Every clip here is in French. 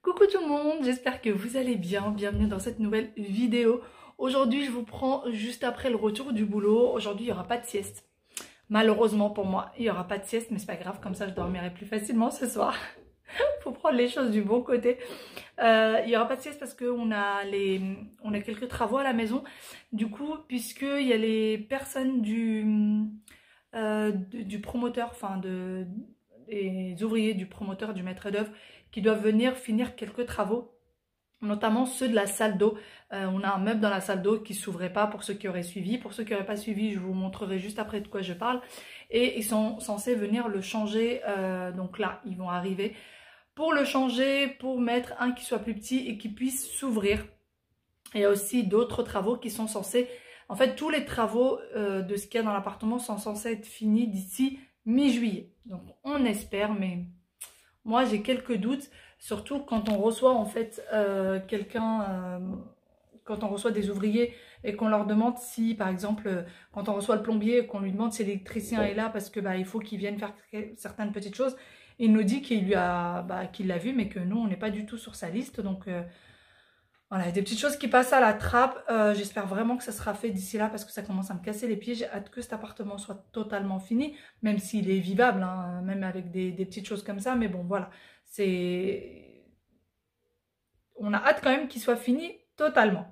Coucou tout le monde, j'espère que vous allez bien, bienvenue dans cette nouvelle vidéo. Aujourd'hui je vous prends juste après le retour du boulot. Aujourd'hui il n'y aura pas de sieste. Malheureusement pour moi il n'y aura pas de sieste, mais c'est pas grave, comme ça je dormirai plus facilement ce soir. Faut prendre les choses du bon côté. Il n'y aura pas de sieste parce qu'on a, on a quelques travaux à la maison. Du coup, puisqu'il y a les personnes du promoteur, enfin des ouvriers du promoteur, du maître d'œuvre, qui doivent venir finir quelques travaux, notamment ceux de la salle d'eau. On a un meuble dans la salle d'eau qui ne s'ouvrait pas pour ceux qui auraient suivi. Pour ceux qui n'auraient pas suivi, je vous montrerai juste après de quoi je parle. Et ils sont censés venir le changer, donc là, ils vont arriver pour le changer, pour mettre un qui soit plus petit et qui puisse s'ouvrir. Il y a aussi d'autres travaux qui sont censés... En fait, tous les travaux de ce qu'il y a dans l'appartement sont censés être finis d'ici mi-juillet. Donc, on espère, mais moi, j'ai quelques doutes. Surtout quand on reçoit, en fait, quand on reçoit des ouvriers et qu'on leur demande si, par exemple, quand on reçoit le plombier et qu'on lui demande si l'électricien est là parce que il faut qu'il vienne faire certaines petites choses, il nous dit qu'il l'a vu, mais que nous, on n'est pas du tout sur sa liste. Donc, voilà, il y a des petites choses qui passent à la trappe. J'espère vraiment que ça sera fait d'ici là parce que ça commence à me casser les pieds. J'ai hâte que cet appartement soit totalement fini, même s'il est vivable, hein, même avec des petites choses comme ça. Mais bon, voilà, on a hâte quand même qu'il soit fini totalement.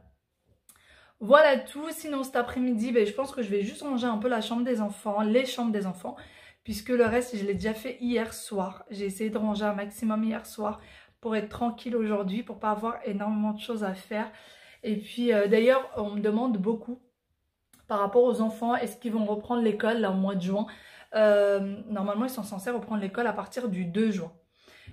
Voilà tout. Sinon, cet après-midi, je pense que je vais juste ranger un peu la chambre des enfants, les chambres des enfants, puisque le reste, je l'ai déjà fait hier soir. J'ai essayé de ranger un maximum hier soir pour être tranquille aujourd'hui, pour pas avoir énormément de choses à faire. Et puis, d'ailleurs, on me demande beaucoup par rapport aux enfants, est-ce qu'ils vont reprendre l'école là au mois de juin? Normalement, ils sont censés reprendre l'école à partir du 2 juin.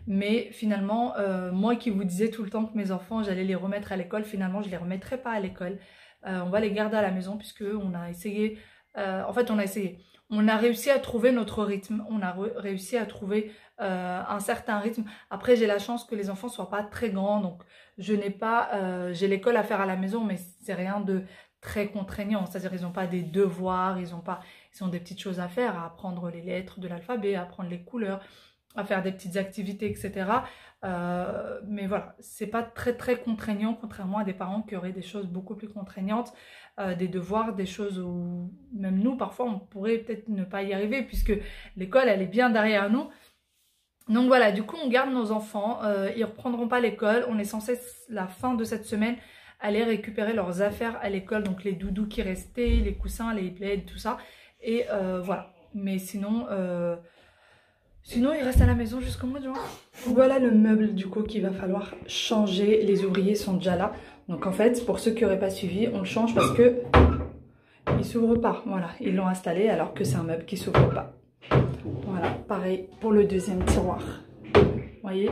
Mais finalement, moi qui vous disais tout le temps que mes enfants, j'allais les remettre à l'école, finalement, je les remettrai pas à l'école. On va les garder à la maison puisque on a essayé, on a réussi à trouver notre rythme, on a réussi à trouver un certain rythme. Après, j'ai la chance que les enfants soient pas très grands, donc je n'ai pas, j'ai l'école à faire à la maison, mais c'est rien de très contraignant. C'est-à-dire, ils n'ont pas des devoirs, ils ont des petites choses à faire, à apprendre les lettres de l'alphabet, à apprendre les couleurs, à faire des petites activités, etc. Mais voilà, c'est pas très très contraignant, contrairement à des parents qui auraient des choses beaucoup plus contraignantes, des devoirs, des choses où même nous, parfois, on pourrait peut-être ne pas y arriver, puisque l'école, elle est bien derrière nous. Donc voilà, du coup, on garde nos enfants, ils reprendront pas l'école. On est censé, la fin de cette semaine, aller récupérer leurs affaires à l'école, donc les doudous qui restaient, les coussins, les plaids, tout ça. Et voilà, mais sinon... Sinon, il reste à la maison jusqu'au mois de juin. Voilà le meuble du coup qu'il va falloir changer. Les ouvriers sont déjà là. Donc en fait, pour ceux qui n'auraient pas suivi, on le change parce que il s'ouvre pas. Voilà, ils l'ont installé alors que c'est un meuble qui s'ouvre pas. Voilà, pareil pour le deuxième tiroir. Vous voyez?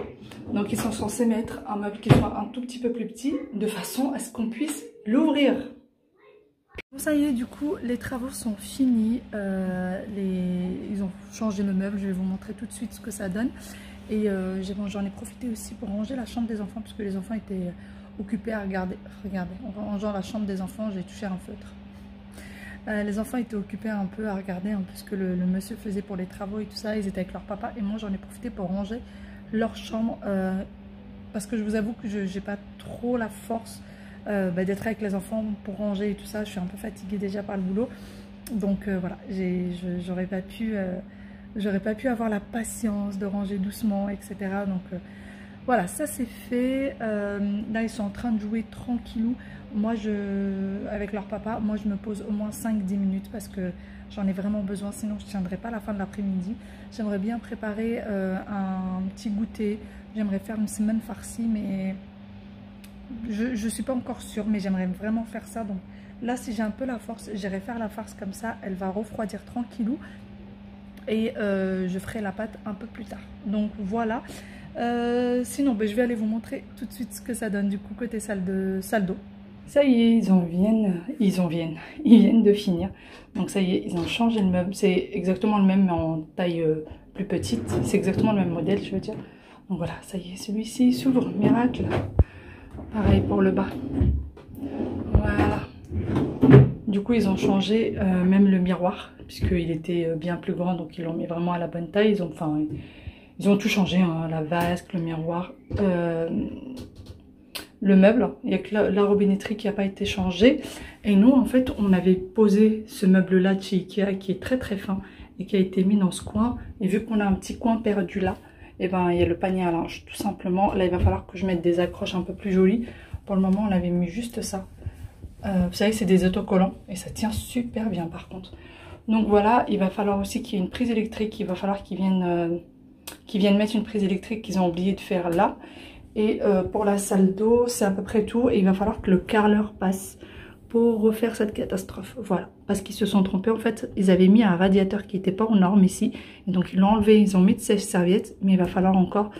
Donc ils sont censés mettre un meuble qui soit un tout petit peu plus petit de façon à ce qu'on puisse l'ouvrir. Bon, ça y est, du coup, les travaux sont finis. Ils ont changé le meuble. Je vais vous montrer tout de suite ce que ça donne. Et j'en ai profité aussi pour ranger la chambre des enfants, puisque les enfants étaient occupés à regarder. Regardez, en rangeant la chambre des enfants, j'ai touché un feutre. Les enfants étaient occupés un peu à regarder un peu ce que le monsieur faisait pour les travaux et tout ça. Ils étaient avec leur papa. Et moi, j'en ai profité pour ranger leur chambre. Parce que je vous avoue que je n'ai pas trop la force d'être avec les enfants pour ranger et tout ça. Je suis un peu fatiguée déjà par le boulot, donc voilà, j'aurais pas pu avoir la patience de ranger doucement, etc. Donc voilà, ça c'est fait. Là ils sont en train de jouer tranquillou. Moi avec leur papa, moi je me pose au moins 5-10 minutes parce que j'en ai vraiment besoin, sinon je ne tiendrai pas la fin de l'après-midi. J'aimerais bien préparer un petit goûter, j'aimerais faire une semaine farcie, mais je suis pas encore sûre, mais j'aimerais vraiment faire ça. Donc là, si j'ai un peu la force, j'irai faire la farce comme ça. Elle va refroidir tranquillou. Et je ferai la pâte un peu plus tard. Donc voilà. Sinon, je vais aller vous montrer tout de suite ce que ça donne du coup côté salle d'eau. Ça y est, ils viennent de finir. Donc ça y est, ils ont changé le meuble. C'est exactement le même mais en taille plus petite. C'est exactement le même modèle, je veux dire. Donc voilà, ça y est, celui-ci s'ouvre, miracle. Pareil pour le bas. Voilà. Du coup, ils ont changé même le miroir, puisqu'il était bien plus grand, donc ils l'ont mis vraiment à la bonne taille. Ils ont tout changé, hein, la vasque, le miroir, le meuble. Il n'y a que la robinetterie qui n'a pas été changée. Et nous, en fait, on avait posé ce meuble-là de chez Ikea qui est très très fin et qui a été mis dans ce coin. Et vu qu'on a un petit coin perdu là, et ben il y a le panier à linge, tout simplement. Là, il va falloir que je mette des accroches un peu plus jolies. Pour le moment, on avait mis juste ça. Vous savez, c'est des autocollants et ça tient super bien par contre. Donc voilà, il va falloir aussi qu'il y ait une prise électrique. Il va falloir qu'ils viennent mettre une prise électrique qu'ils ont oublié de faire là. Et pour la salle d'eau, c'est à peu près tout. Et il va falloir que le carreleur passe pour refaire cette catastrophe. Voilà, parce qu'ils se sont trompés. En fait, ils avaient mis un radiateur qui n'était pas aux normes ici. Et donc ils l'ont enlevé, ils ont mis de sèche-serviette. Mais il va falloir encore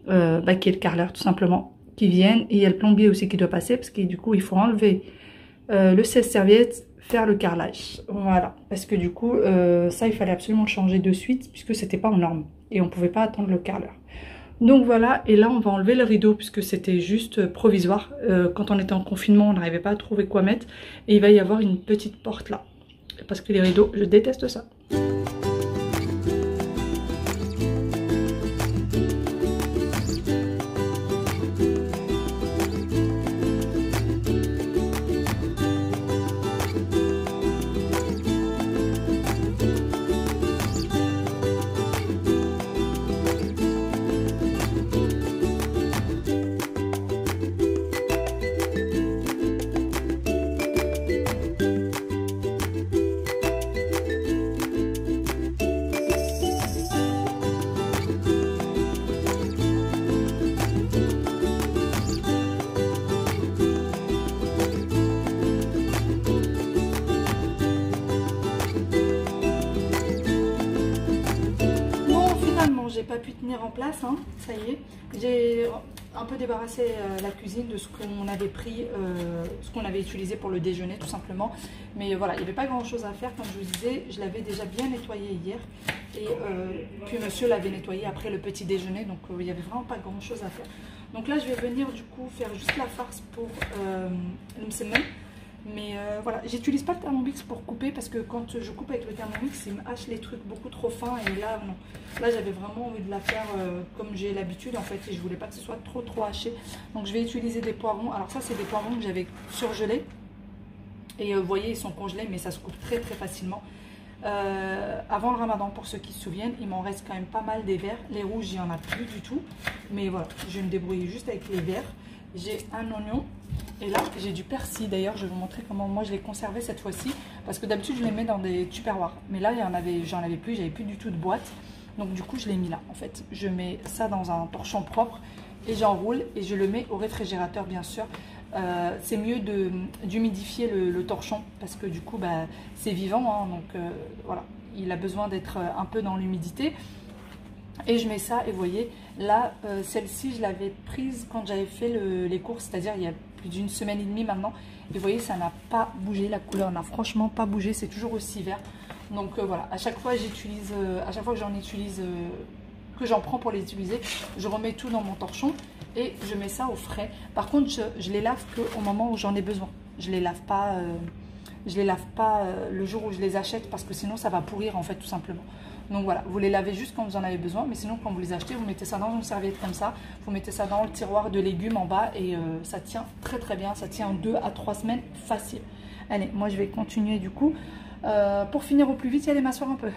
qu'il y ait le carreleur tout simplement qui vienne. Et il y a le plombier aussi qui doit passer parce que du coup, il faut enlever le sèche-serviette, faire le carrelage. Voilà, parce que du coup, ça, il fallait absolument le changer de suite puisque c'était pas aux normes. Et on pouvait pas attendre le carreleur. Donc voilà, et là on va enlever le rideau puisque c'était juste provisoire. Quand on était en confinement, on n'arrivait pas à trouver quoi mettre. Et il va y avoir une petite porte là. Parce que les rideaux, je déteste ça. J'ai pas pu tenir en place, hein, ça y est. J'ai un peu débarrassé la cuisine de ce qu'on avait pris, ce qu'on avait utilisé pour le déjeuner tout simplement. Mais voilà, il n'y avait pas grand chose à faire, comme je vous disais, je l'avais déjà bien nettoyé hier. Et puis monsieur l'avait nettoyé après le petit déjeuner, donc il n'y avait vraiment pas grand chose à faire. Donc là je vais venir du coup faire juste la farce pour le msemen. Mais voilà, j'utilise pas le Thermomix pour couper parce que quand je coupe avec le Thermomix, il me hache les trucs beaucoup trop fins. Et là, non. Là, j'avais vraiment envie de la faire comme j'ai l'habitude en fait. Et je voulais pas que ce soit trop haché. Donc, je vais utiliser des poivrons. Alors ça, c'est des poivrons que j'avais surgelés. Et vous voyez, ils sont congelés, mais ça se coupe très facilement. Avant le ramadan, pour ceux qui se souviennent, il m'en reste quand même pas mal des verts. Les rouges, il n'y en a plus du tout. Mais voilà, je vais me débrouiller juste avec les verts. J'ai un oignon et là j'ai du persil. D'ailleurs je vais vous montrer comment moi je l'ai conservé cette fois-ci, parce que d'habitude je les mets dans des tupperwares, mais là j'en avais plus, j'avais plus du tout de boîte, donc du coup je l'ai mis là. En fait je mets ça dans un torchon propre et j'enroule et je le mets au réfrigérateur bien sûr. C'est mieux d'humidifier le torchon parce que du coup c'est vivant, hein, donc voilà, il a besoin d'être un peu dans l'humidité. Et je mets ça, et vous voyez, là, celle-ci, je l'avais prise quand j'avais fait les courses, c'est-à-dire il y a plus d'une semaine et demie maintenant. Et vous voyez, ça n'a pas bougé, la couleur n'a franchement pas bougé, c'est toujours aussi vert. Donc voilà, à chaque fois que j'en utilise, que j'en prends pour les utiliser, je remets tout dans mon torchon et je mets ça au frais. Par contre, je les lave qu'au moment où j'en ai besoin. Je les lave pas, le jour où je les achète parce que sinon ça va pourrir en fait tout simplement. Donc voilà, vous les lavez juste quand vous en avez besoin, mais sinon quand vous les achetez, vous mettez ça dans une serviette comme ça, vous mettez ça dans le tiroir de légumes en bas et ça tient très bien, ça tient 2 à 3 semaines facile. Allez, moi je vais continuer du coup. Pour finir au plus vite, allez m'asseoir un peu.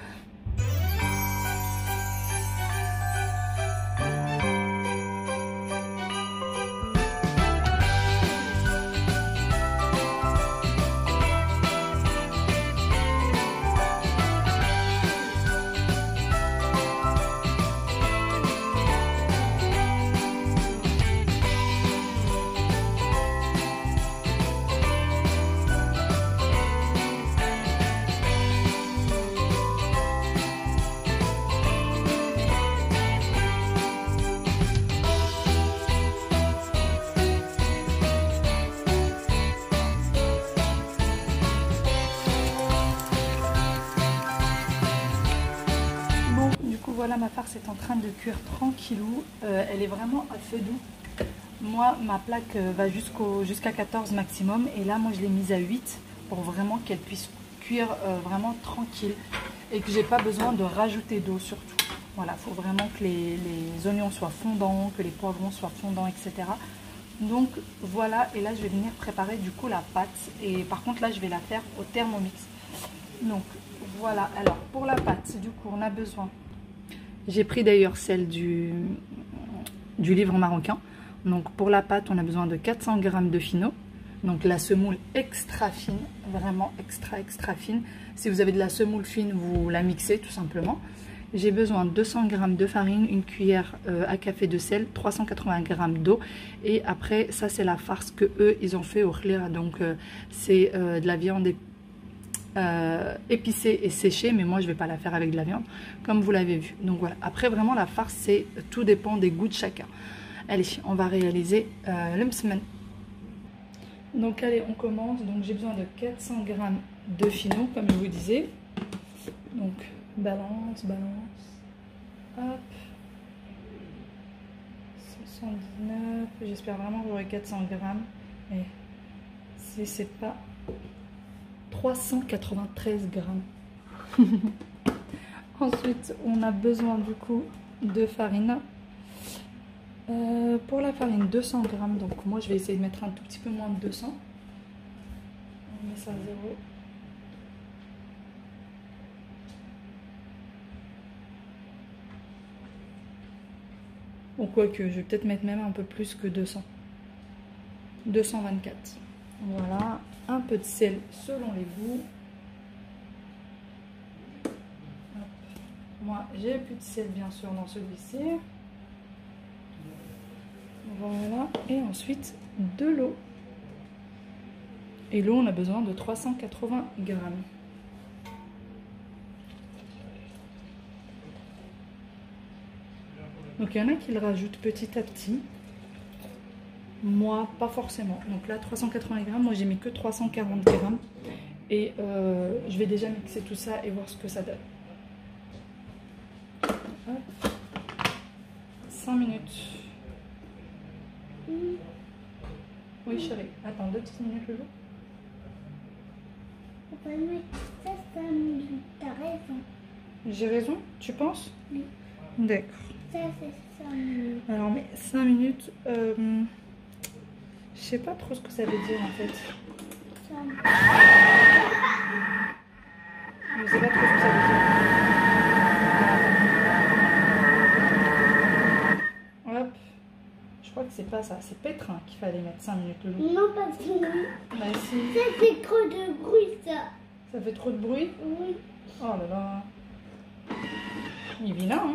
Voilà, ma farce est en train de cuire tranquillou. Elle est vraiment à feu doux. Moi, ma plaque va jusqu'à 14 maximum. Et là, moi, je l'ai mise à 8 pour vraiment qu'elle puisse cuire vraiment tranquille. Et que j'ai pas besoin de rajouter d'eau surtout. Voilà, il faut vraiment que les oignons soient fondants, que les poivrons soient fondants, etc. Donc voilà, et là je vais venir préparer du coup la pâte. Et par contre là je vais la faire au Thermomix. Donc voilà, alors pour la pâte, du coup on a besoin... J'ai pris d'ailleurs celle du livre marocain. Donc pour la pâte, on a besoin de 400 g de fino. Donc la semoule extra fine, vraiment extra fine. Si vous avez de la semoule fine, vous la mixez tout simplement. J'ai besoin de 200 g de farine, une cuillère à café de sel, 380 g d'eau. Et après, ça c'est la farce que eux ils ont fait au khlir. Donc c'est de la viande épicée et séchée, mais moi je vais pas la faire avec de la viande, comme vous l'avez vu. Donc voilà. Après vraiment la farce, c'est tout dépend des goûts de chacun. Allez, on va réaliser le msemen. Donc allez, on commence. Donc j'ai besoin de 400 g de fino, comme je vous disais. Donc balance, hop, 79, j'espère vraiment que j'aurai 400 g, et si c'est pas 393 g. Ensuite, on a besoin du coup de farine. Pour la farine, 200 g, donc moi je vais essayer de mettre un tout petit peu moins de 200. On met ça à 0. Ou quoique, je vais peut-être mettre même un peu plus que 200. 224. Voilà, un peu de sel selon les goûts. Hop. Moi, j'ai plus de sel bien sûr dans celui-ci. Voilà, et ensuite de l'eau. Et l'eau, on a besoin de 380 g. Donc il y en a qui le rajoutent petit à petit. Moi, pas forcément. Donc là, 380 g, moi j'ai mis que 340 g. Et je vais déjà mixer tout ça et voir ce que ça donne. Hop. 5 minutes. Oui chérie, attends 2 petites minutes le jour. Ça, 5 minutes, t'as raison. J'ai raison, tu penses? Oui. D'accord. Ça, c'est 5 minutes. Alors, mais 5 minutes, je sais pas trop ce que ça veut dire en fait. Je sais pas trop ce que ça veut dire. Hop. Je crois que c'est pas ça, c'est pétrin qu'il fallait mettre 5 minutes le jour. Non, pas 5 minutes. Bah si. Ça fait trop de bruit, ça. Ça fait trop de bruit? Oui. Oh là là. Il est vilain, hein?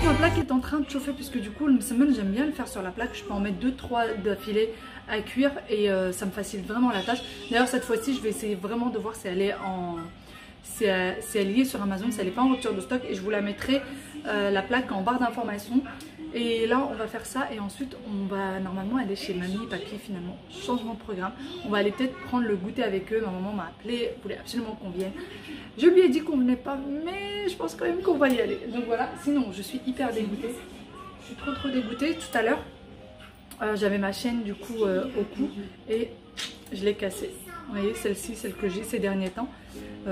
Ma plaque est en train de chauffer puisque du coup le msemen j'aime bien le faire sur la plaque. Je peux en mettre 2-3 d'affilée à cuire et ça me facilite vraiment la tâche. D'ailleurs cette fois-ci je vais essayer vraiment de voir si elle est en... si elle est sur Amazon, si elle n'est pas en rupture de stock, et je vous la mettrai la plaque en barre d'information. Et là on va faire ça et ensuite on va normalement aller chez mamie, papy finalement, changement de programme. On va aller peut-être prendre le goûter avec eux. Ma maman m'a appelé, voulait absolument qu'on vienne. Je lui ai dit qu'on venait pas, mais je pense quand même qu'on va y aller. Donc voilà, sinon je suis hyper dégoûtée. Je suis trop dégoûtée. Tout à l'heure, j'avais ma chaîne du coup au cou et je l'ai cassée. Vous voyez, celle-ci, celle que j'ai ces derniers temps.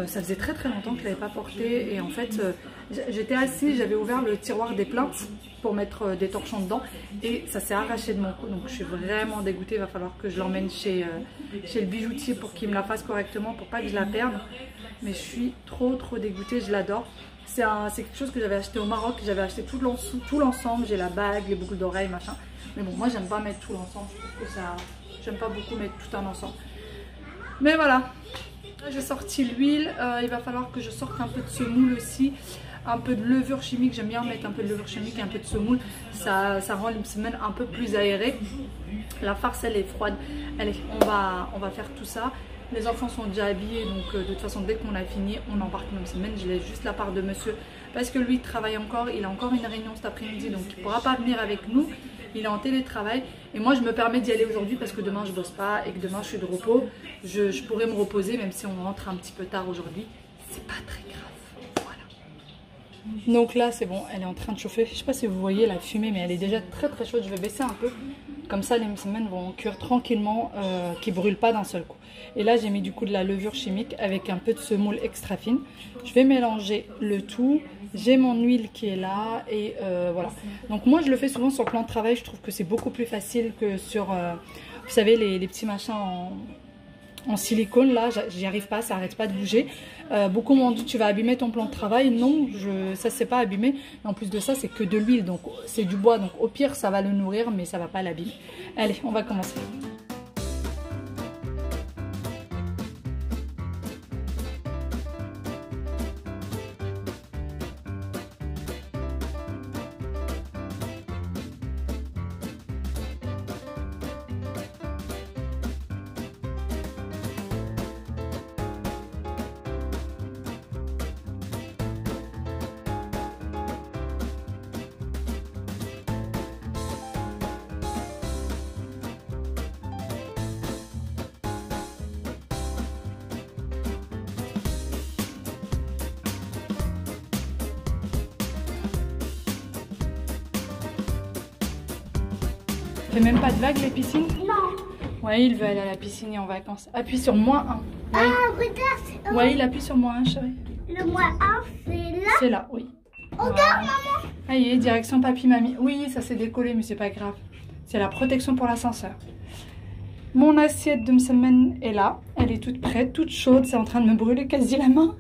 Ça faisait très longtemps que je ne l'avais pas portée et en fait j'étais assise, j'avais ouvert le tiroir des plaintes pour mettre des torchons dedans et ça s'est arraché de mon cou, donc je suis vraiment dégoûtée. Il va falloir que je l'emmène chez le bijoutier pour qu'il me la fasse correctement pour pas que je la perde, mais je suis trop dégoûtée, je l'adore. C'est quelque chose que j'avais acheté au Maroc, j'avais acheté tout l'ensemble, j'ai la bague, les boucles d'oreilles, machin, mais bon moi j'aime pas mettre tout l'ensemble, je trouve que ça, j'aime pas beaucoup mettre tout un ensemble. Mais voilà, j'ai sorti l'huile, il va falloir que je sorte un peu de semoule aussi. un peu de levure chimique. J'aime bien mettre un peu de levure chimique et un peu de semoule. Ça rend les semaines un peu plus aérées. La farce, elle est froide. Allez, on va faire tout ça. Les enfants sont déjà habillés, donc de toute façon, dès qu'on a fini, on embarque même semaine. Je laisse juste la part de monsieur parce que lui, il travaille encore. Il a encore une réunion cet après-midi, donc il ne pourra pas venir avec nous. Il est en télétravail. Et moi, je me permets d'y aller aujourd'hui parce que demain, je ne bosse pas et que demain, je suis de repos. Je pourrais me reposer, même si on rentre un petit peu tard aujourd'hui. C'est pas très grave. Voilà. Donc là, c'est bon. Elle est en train de chauffer. Je ne sais pas si vous voyez la fumée, mais elle est déjà très très chaude. Je vais baisser un peu. Comme ça, les semaines vont cuire tranquillement, qui ne brûlent pas d'un seul coup. Et là, j'ai mis du coup de la levure chimique avec un peu de semoule extra fine. Je vais mélanger le tout. J'ai mon huile qui est là et voilà. Donc moi, je le fais souvent sur le plan de travail. Je trouve que c'est beaucoup plus facile que sur, vous savez, les petits machins en silicone. Là, j'y arrive pas, ça n'arrête pas de bouger. Beaucoup m'ont dit, tu vas abîmer ton plan de travail. Non, ça c'est pas abîmé. En plus de ça, c'est que de l'huile, donc c'est du bois. Donc au pire, ça va le nourrir, mais ça va pas l'abîmer. Allez, on va commencer. Fait même pas de vagues les piscines? Non. Ouais, il veut aller à la piscine et en vacances. Appuie sur -1. Ah, regarde. Ouais, il appuie sur -1, chérie. Le -1, c'est là. C'est là, oui. Regarde, Voilà. maman. Allez, direction papy, mamie. Oui, ça s'est décollé, mais c'est pas grave. C'est la protection pour l'ascenseur. Mon assiette de semaine est là. Elle est toute prête, toute chaude. C'est en train de me brûler quasi la main.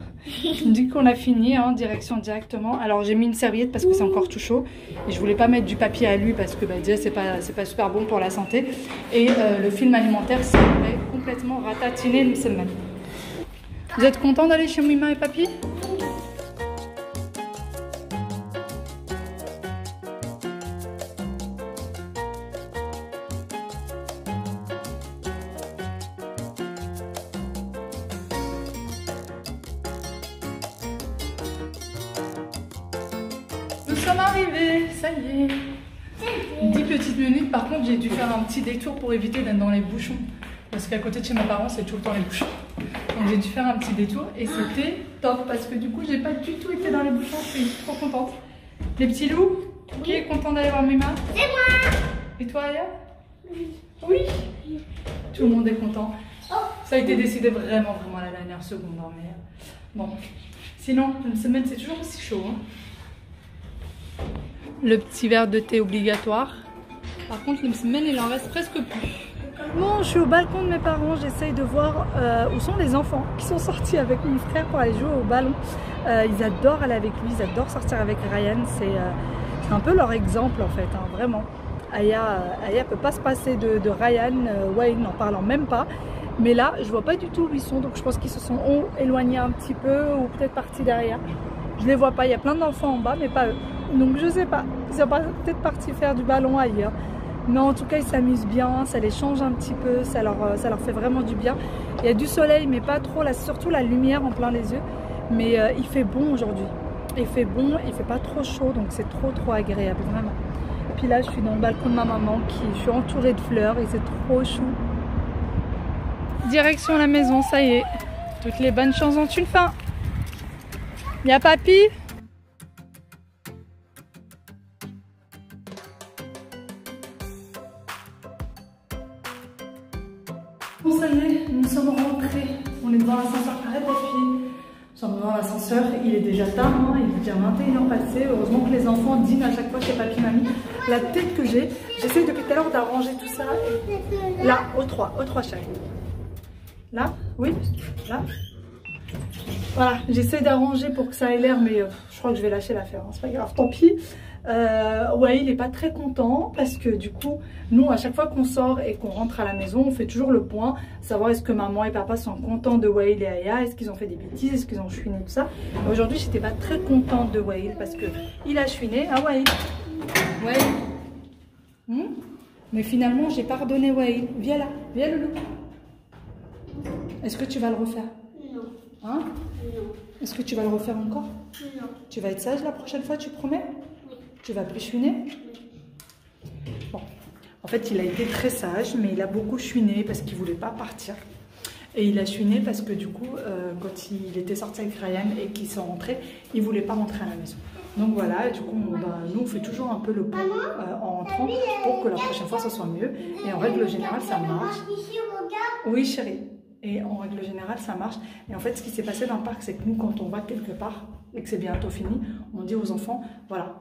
Du coup, on a fini, hein, direction directement. Alors, j'ai mis une serviette parce que c'est encore tout chaud. Et je voulais pas mettre du papier à lui parce que bah, déjà, c'est pas super bon pour la santé. Et le film alimentaire, c'est complètement ratatiné une semaine. Vous êtes content d'aller chez Mima et papy? Nous sommes arrivés, ça y est. 10 petites minutes, par contre j'ai dû faire un petit détour pour éviter d'être dans les bouchons. Parce qu'à côté de chez mes parents c'est tout le temps les bouchons. Donc j'ai dû faire un petit détour et c'était top parce que du coup j'ai pas du tout été dans les bouchons, je suis trop contente. Les petits loups, qui est content d'aller voir Mima? C'est moi. Et toi Aya? Oui. Oui. Tout le monde est content. Ça a été décidé vraiment à la dernière seconde. Hein, mais bon. Sinon, une semaine c'est toujours aussi chaud. Hein. Le petit verre de thé obligatoire. Par contre, une semaine, il en reste presque plus. Bon, je suis au balcon de mes parents. J'essaye de voir où sont les enfants qui sont sortis avec mon frère pour aller jouer au ballon. Ils adorent aller avec lui, ils adorent sortir avec Ryan. C'est un peu leur exemple en fait, hein, vraiment. Aya peut pas se passer de Ryan, Wayne n'en parlant même pas. Mais là, je vois pas du tout où ils sont. Donc je pense qu'ils se sont éloignés un petit peu ou peut-être partis derrière. Je les vois pas. Il y a plein d'enfants en bas, mais pas eux. Donc je sais pas, ils sont peut-être partis faire du ballon ailleurs. Mais en tout cas ils s'amusent bien, ça les change un petit peu, ça leur fait vraiment du bien. Il y a du soleil mais pas trop, là, surtout la lumière en plein les yeux. Mais il fait bon aujourd'hui, il fait bon, il fait pas trop chaud donc c'est trop agréable vraiment. Puis là je suis dans le balcon de ma maman, je suis entourée de fleurs et c'est trop chou. Direction la maison, ça y est, toutes les bonnes choses ont une fin. Il y a papy. Bon, ça y est, nous sommes rentrés. On est devant l'ascenseur. Arrête la fille. Nous sommes devant l'ascenseur. Il est déjà tard, hein, il est déjà 21h passé. Heureusement que les enfants dînent à chaque fois chez papy, mamie. La tête que j'ai, j'essaie depuis tout à l'heure d'arranger tout ça. Et là, au 3 chérie. Là, oui, là. Voilà, j'essaie d'arranger pour que ça ait l'air, mais je crois que je vais lâcher l'affaire. Hein, c'est pas grave, tant pis. Ouais, il n'est pas très content parce que du coup, nous, à chaque fois qu'on sort et qu'on rentre à la maison, on fait toujours le point, savoir est-ce que maman et papa sont contents de Wael et Aya, est-ce qu'ils ont fait des bêtises, est-ce qu'ils ont chouiné, tout ça. Aujourd'hui, j'étais pas très contente de Wael parce que il a chouiné. Ah, Wael. Wael. Mais finalement, j'ai pardonné Wael. Viens là, viens Loulou. Est-ce que tu vas le refaire? Non. Hein? Non. Est-ce que tu vas le refaire encore? Non. Tu vas être sage la prochaine fois, tu promets? Oui. Tu vas plus chouiner? Bon. En fait, il a été très sage, mais il a beaucoup chouiné parce qu'il ne voulait pas partir. Et il a chouiné parce que du coup, quand il était sorti avec Ryan et qu'ils sont rentrés, il ne voulait pas rentrer à la maison. Donc voilà, et du coup, nous, on fait toujours un peu le point en rentrant pour que la prochaine fois, ça soit mieux. Et en règle générale, ça marche. Ici, regarde. Oui, chérie. Et en règle générale, ça marche. Et en fait, ce qui s'est passé dans le parc, c'est que nous, quand on va quelque part et que c'est bientôt fini, on dit aux enfants, voilà,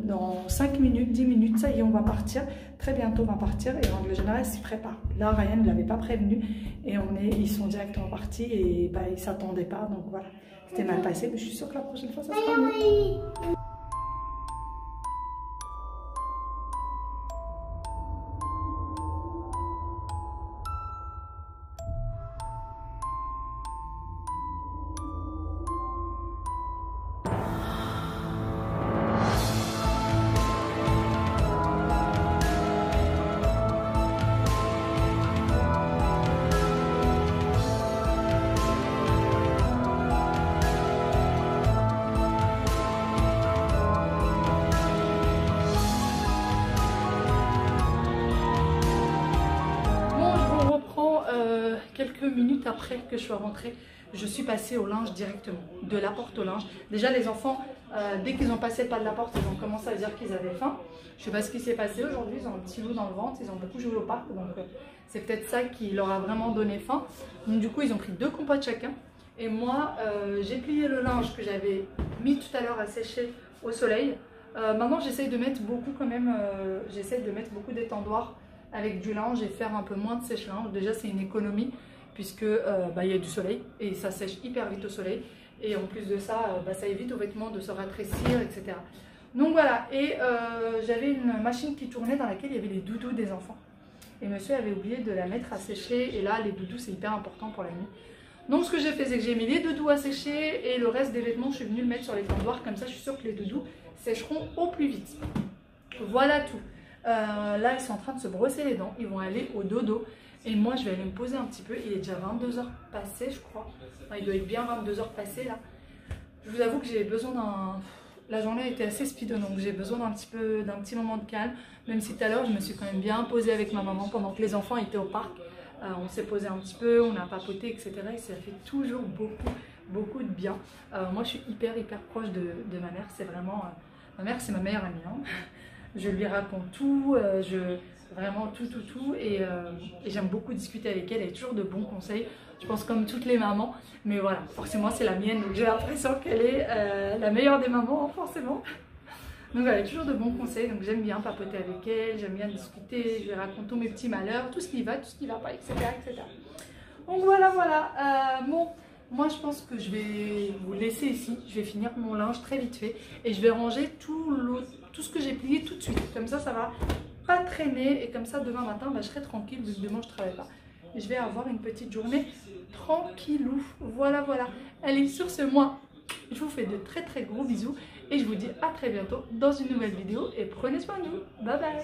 dans 5 minutes, 10 minutes, ça y est, on va partir. Très bientôt, on va partir. Et en règle générale, ils s'y préparent. Là, Ryan ne l'avait pas prévenu. Et ils sont directement partis et bah, ils ne s'attendaient pas. Donc voilà, c'était mal passé. Mais je suis sûre que la prochaine fois, ça sera mieux. Quelques minutes après que je sois rentrée, je suis passée au linge directement, de la porte au linge. Déjà les enfants, dès qu'ils ont passé le pas de la porte, ils ont commencé à dire qu'ils avaient faim. Je ne sais pas ce qui s'est passé aujourd'hui, ils ont un petit loup dans le ventre, ils ont beaucoup joué au parc, donc c'est peut-être ça qui leur a vraiment donné faim. Donc du coup ils ont pris 2 compotes chacun. Et moi, j'ai plié le linge que j'avais mis tout à l'heure à sécher au soleil. Maintenant j'essaye de mettre beaucoup quand même, j'essaye de mettre beaucoup d'étendoirs avec du linge et faire un peu moins de sèche-linge. Déjà c'est une économie puisque y a du soleil et ça sèche hyper vite au soleil. Et en plus de ça, ça évite aux vêtements de se rétrécir, etc. Donc voilà, et j'avais une machine qui tournait dans laquelle il y avait les doudous des enfants. Et monsieur avait oublié de la mettre à sécher et là les doudous c'est hyper important pour la nuit. Donc ce que j'ai fait c'est que j'ai mis les doudous à sécher et le reste des vêtements je suis venue le mettre sur l'étendoir, comme ça je suis sûre que les doudous sécheront au plus vite. Voilà tout. Là ils sont en train de se brosser les dents, ils vont aller au dodo et moi je vais aller me poser un petit peu. Il est déjà 22 h passées je crois, enfin, il doit être bien 22 h passées là. Je vous avoue que j'ai besoin d'un... La journée a été assez speed donc j'ai besoin d'un petit moment de calme, même si tout à l'heure je me suis quand même bien posée avec ma maman pendant que les enfants étaient au parc. On s'est posé un petit peu, on a papoté, etc. Et ça fait toujours beaucoup de bien. Moi je suis hyper proche de ma mère, c'est vraiment... ma mère c'est ma meilleure amie, hein. Je lui raconte tout, vraiment tout et j'aime beaucoup discuter avec elle, elle a toujours de bons conseils, je pense comme toutes les mamans, mais voilà, forcément c'est la mienne, donc j'ai l'impression qu'elle est la meilleure des mamans, forcément. Donc voilà, elle a toujours de bons conseils, donc j'aime bien papoter avec elle, j'aime bien discuter, je lui raconte tous mes petits malheurs, tout ce qui va, tout ce qui va pas, etc. Donc voilà, bon. Moi je pense que je vais vous laisser ici, je vais finir mon linge très vite fait et je vais ranger tout ce que j'ai plié tout de suite. Comme ça, ça va pas traîner et comme ça demain matin je serai tranquille vu que demain je travaille pas. Et je vais avoir une petite journée tranquillou. Voilà. Allez, sur ce, moi je vous fais de très gros bisous et je vous dis à très bientôt dans une nouvelle vidéo et prenez soin de vous. Bye bye.